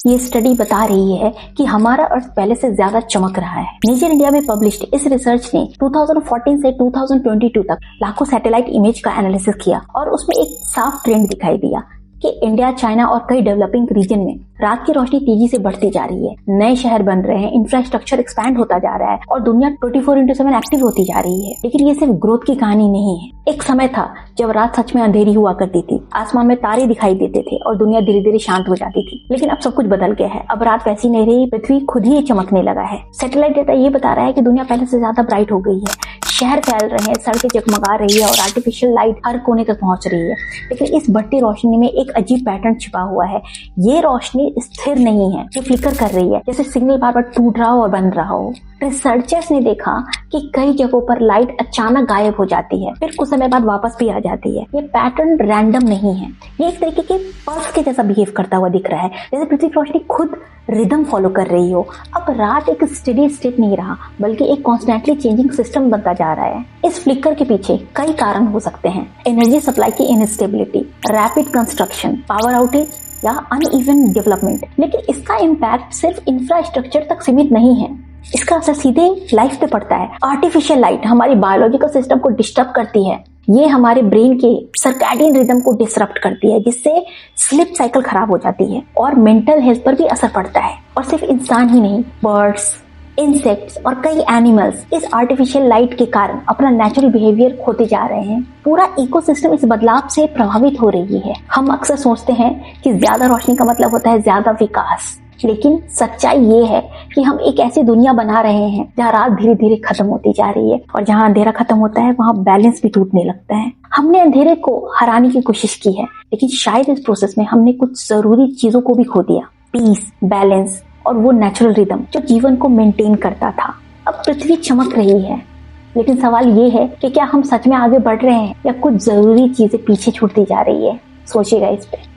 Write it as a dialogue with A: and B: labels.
A: ये स्टडी बता रही है कि हमारा अर्थ पहले से ज्यादा चमक रहा है। नेचर इंडिया में पब्लिश्ड इस रिसर्च ने 2014 से 2022 तक लाखों सैटेलाइट इमेज का एनालिसिस किया और उसमें एक साफ ट्रेंड दिखाई दिया कि इंडिया, चाइना और कई डेवलपिंग रीजन में रात की रोशनी तेजी से बढ़ती जा रही है। नए शहर बन रहे हैं, इंफ्रास्ट्रक्चर एक्सपैंड होता जा रहा है और दुनिया 24/7 एक्टिव होती जा रही है। लेकिन ये सिर्फ ग्रोथ की कहानी नहीं है। एक समय था जब रात सच में अंधेरी हुआ करती थी, आसमान में तारे दिखाई देते थे और दुनिया धीरे धीरे शांत हो जाती थी। लेकिन अब सब कुछ बदल गया है। अब रात वैसी नहीं रही, पृथ्वी खुद ही चमकने लगा है। सैटेलाइट डेटा ये बता रहा है कि दुनिया पहले से ज्यादा ब्राइट हो गई है। शहर फैल रहे हैं, सड़कें जगमगा रही है और आर्टिफिशियल लाइट हर कोने तक पहुंच रही है। लेकिन इस बढ़ती रोशनी में एक अजीब पैटर्न छिपा हुआ है। ये रोशनी स्थिर नहीं है, ये फ्लिकर कर रही है, जैसे सिग्नल बार बार टूट रहा हो और बन रहा हो। रिसर्चर्स ने देखा कि कई जगहों पर लाइट अचानक गायब हो जाती है, फिर कुछ समय बाद वापस भी आ जाती है। ये पैटर्न रैंडम नहीं है, ये एक तरीके के पल्स के जैसा बिहेव करता हुआ दिख रहा है, जैसे पृथ्वी की रोशनी खुद रिदम फॉलो कर रही हो। अब रात एक स्टेडी स्टेट नहीं रहा, बल्कि एक कॉन्स्टेंटली चेंजिंग सिस्टम बनता जा रहा है। इस फ्लिकर के पीछे कई कारण हो सकते हैं। एनर्जी सप्लाई की instability, rapid construction, power outage या अनइवन डेवलपमेंट। लेकिन इसका इम्पैक्ट सिर्फ इंफ्रास्ट्रक्चर तक सीमित नहीं है, इसका असर सीधे लाइफ पे पड़ता है। आर्टिफिशियल लाइट हमारी बायोलॉजिकल सिस्टम को डिस्टर्ब करती है। ये हमारे ब्रेन के सर्कैडियन रिदम को डिसरप्ट करती है, जिससे स्लीप साइकिल खराब हो जाती है और मेंटल हेल्थ पर भी असर पड़ता है। और सिर्फ इंसान ही नहीं, बर्ड्स, इंसेक्ट्स और कई एनिमल्स इस आर्टिफिशियल लाइट के कारण अपना नेचुरल बिहेवियर खोते जा रहे हैं। पूरा इकोसिस्टम इस बदलाव से प्रभावित हो रही है। हम अक्सर सोचते हैं कि ज्यादा रोशनी का मतलब होता है ज्यादा विकास, लेकिन सच्चाई ये है कि हम एक ऐसी दुनिया बना रहे हैं जहाँ रात धीरे धीरे खत्म होती जा रही है और जहाँ अंधेरा खत्म होता है वहाँ बैलेंस भी टूटने लगता है। हमने अंधेरे को हराने की कोशिश की है, लेकिन शायद इस प्रोसेस में हमने कुछ जरूरी चीजों को भी खो दिया। पीस, बैलेंस और वो नेचुरल रिदम जो जीवन को मेंटेन करता था। अब पृथ्वी चमक रही है, लेकिन सवाल ये है कि क्या हम सच में आगे बढ़ रहे हैं या कुछ जरूरी चीजें पीछे छूटती जा रही है। सोचिएगा इस पे।